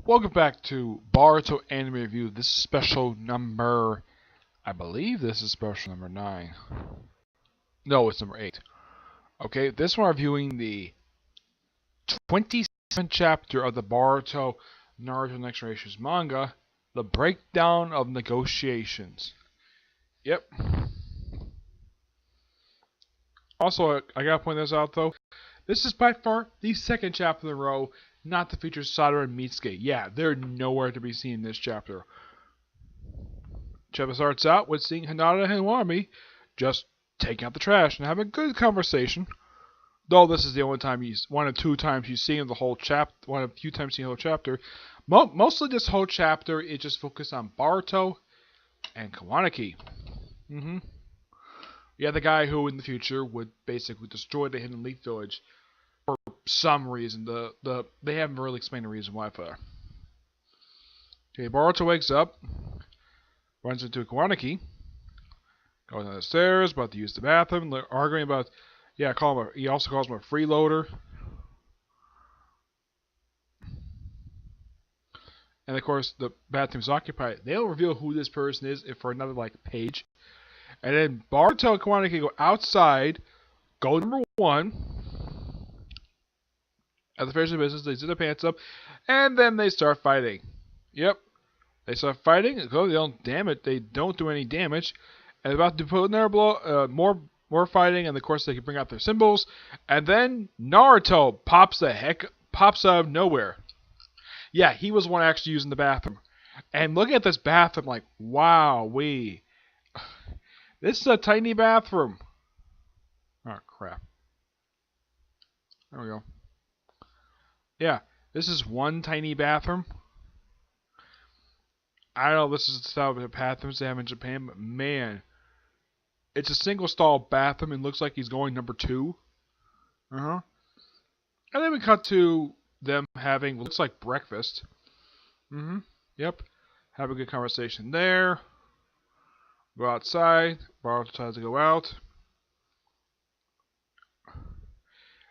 Welcome back to Boruto Anime Review. This is special number, I believe this is special number 9. No, it's number 8. Okay, this one reviewing the 27th chapter of the Boruto Naruto Next Generations manga, The Breakdown of Negotiations. Yep. Also, I gotta point this out though. This is by far the second chapter in a row not to feature Sadara and Mitsuki. Yeah, they're nowhere to be seen in this chapter. Chapter starts out with seeing Hinata and Hiwami just taking out the trash and having a good conversation. Though this is the only time one of two times you see in the whole chapter, one of the few times you see the whole chapter. Mostly this whole chapter is just focused on Boruto and Kawanaki. Yeah, the guy who in the future would basically destroy the Hidden Leaf Village for some reason. They haven't really explained the reason why for that. Okay, Boruto wakes up, runs into Kawanaki, goes down the stairs, about to use the bathroom, arguing about, he also calls him a freeloader. And of course, the bathroom's occupied. They don't reveal who this person is for another page. And then Boruto and Kawanaki go outside, go number 1. At the finish of business, they zip their pants up, and then they start fighting. Yep. They start fighting. They don't do any damage. And about to put another blow, more fighting, and of course they can bring out their symbols. And then Naruto pops out of nowhere. Yeah, he was the one actually using the bathroom. And look at this bathroom, wow, this is a tiny bathroom. Oh crap. There we go. Yeah, this is one tiny bathroom. I don't know if this is the style of bathrooms they have in Japan, but man, it's a single stall bathroom and looks like he's going number 2. And then we cut to them having what looks like breakfast. Yep. Have a good conversation there. Go outside. Boruto tries to go out.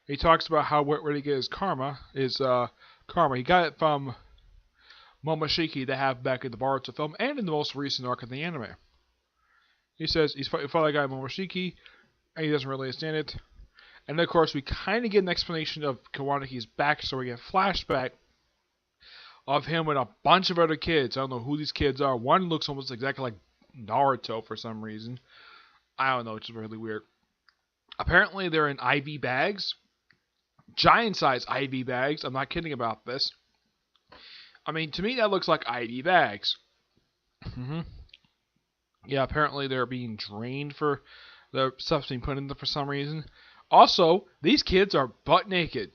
He talks about how where he get his karma. He got it from Momoshiki they have back in the Boruto film and in the most recent arc of the anime. He says he's fought a guy Momoshiki and he doesn't really understand it. And then of course we kind of get an explanation of Kawaniki's backstory. We get a flashback of him with a bunch of other kids. I don't know who these kids are. One looks almost exactly like Naruto for some reason. I don't know, it's really weird. Apparently they're in IV bags. Giant size IV bags. I'm not kidding about this. I mean, to me that looks like IV bags. Yeah, apparently they're being drained for the stuff being put in them for some reason. Also, these kids are butt naked.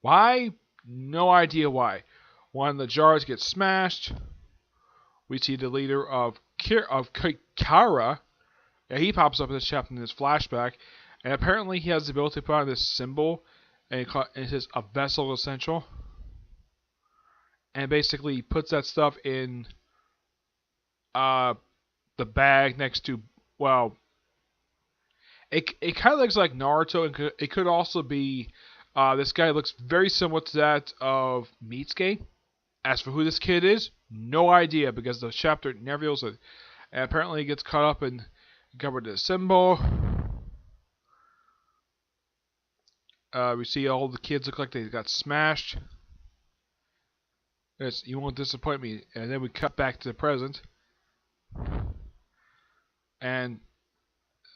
Why? No idea why. One of the jars gets smashed. We see the leader of Kara. Yeah, he pops up in this chapter in this flashback. And apparently he has the ability to put on this symbol. And it says a vessel essential. And basically he puts that stuff in the bag next to, well, it kind of looks like Naruto, and it could also be, this guy looks very similar to that of Mitsuki. As for who this kid is, no idea, because the chapter never reveals it. And apparently he gets caught up and covered the symbol. We see all the kids look like they got smashed. Yes, you won't disappoint me. And then we cut back to the present. And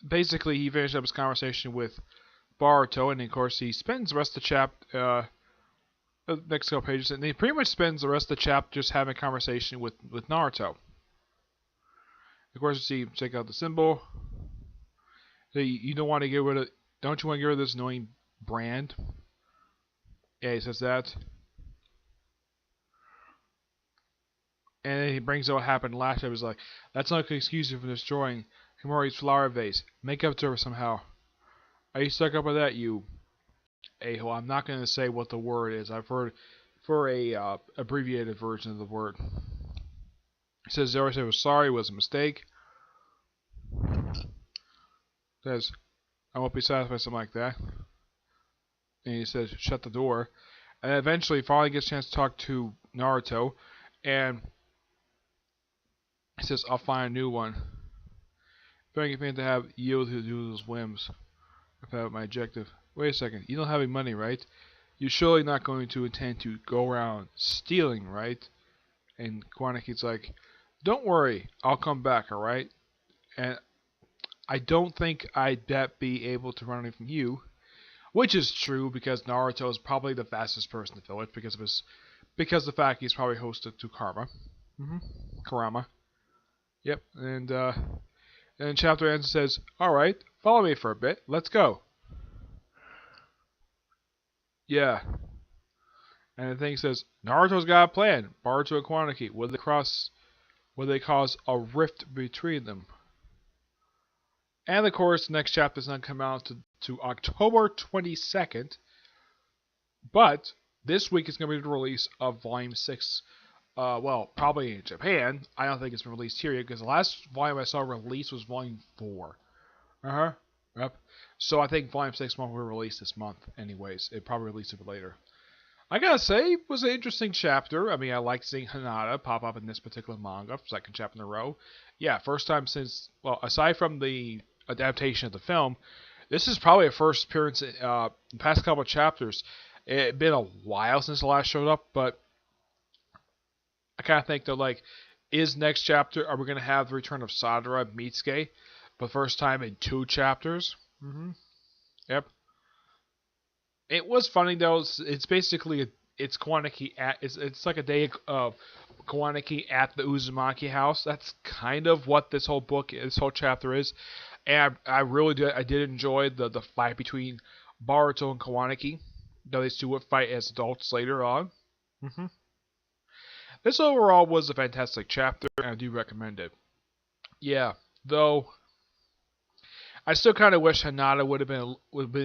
basically he finished up his conversation with Boruto, and of course he spends the rest of the chapter, the next couple pages, and he pretty much spends the rest of the chapter just having a conversation with Naruto. Of course, you see him check out the symbol. You don't want to get rid of, don't you want to get rid of this annoying brand? Yeah, he says that. And then he brings up what happened last time. He's like, that's not an excuse you for destroying Himori's flower vase. Make up to her somehow. Are you stuck up with that, you a-hole? I'm not going to say what the word is. I've heard for a abbreviated version of the word. He says Zero said was sorry, it was a mistake. Says, I won't be satisfied with something like that. And he says, shut the door. And eventually, finally gets a chance to talk to Naruto, and he says, "I'll find a new one. Begging me to have yield to do those whims. If I have my objective. Wait a second. You don't have any money, right? You're surely not going to intend to go around stealing, right?" And Kwanaki's like, "Don't worry. I'll come back, alright? And I don't think I'd be able to run away from you." Which is true because Naruto is probably the fastest person to fill it because of the fact he's probably hosted to Karma. Karama. Yep. And chapter ends and says, "Alright, follow me for a bit. Let's go." Yeah. And the thing says, Naruto's got a plan. Boruto and Kwanaki. Will they cause a rift between them? And of course, the next chapter is not come out to October 22nd. But this week is going to be the release of Volume 6. Well, probably in Japan. I don't think it's been released here yet because the last volume I saw released was Volume 4. Yep. So I think Volume 6 won't be released this month anyways. It probably released a bit later. I gotta say, it was an interesting chapter. I mean, I like seeing Hinata pop up in this particular manga, second chapter in a row. Yeah, first time since, well, aside from the adaptation of the film, this is probably a first appearance in the past couple of chapters. It's been a while since the last showed up, but I kind of think that, like, is next chapter, are we going to have the return of Sadara and Mitsuke, for the first time in 2 chapters? Yep. It was funny though. It's basically it's Kwanaki at it's like a day of Kwanaki at the Uzumaki house. That's kind of what this whole chapter is, and I did enjoy the fight between Boruto and Kwanaki. Though these two would fight as adults later on. This overall was a fantastic chapter, and I do recommend it. Yeah, though I still kind of wish Hinata would have been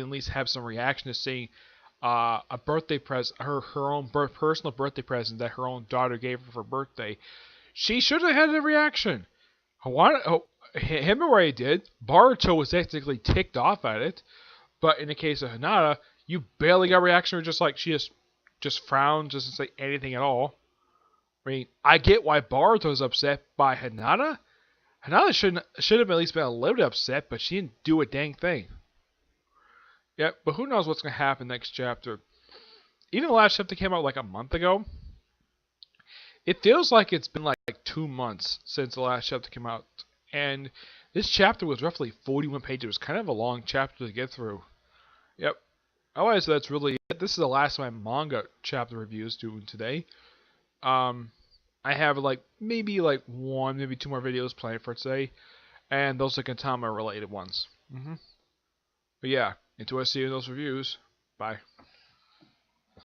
at least have some reaction to seeing a birthday present, her own personal birthday present that her own daughter gave her for birthday. She should have had a reaction. Himura did. Boruto was technically ticked off at it, but in the case of Hinata, you barely got a reaction. Or just like she just frowned, doesn't say anything at all. I mean, I get why Boruto's upset by Hinata. Hinata should have at least been a little bit upset, but she didn't do a dang thing. Yeah, but who knows what's going to happen next chapter. Even the last chapter came out like a month ago. It feels like it's been like 2 months since the last chapter came out. And this chapter was roughly 41 pages. It was kind of a long chapter to get through. Yep. Otherwise, that's really it. This is the last of my manga chapter reviews doing today. I have maybe 1, maybe 2 more videos planned for today, and those are Gintama related ones. But yeah, until I see you in those reviews, bye.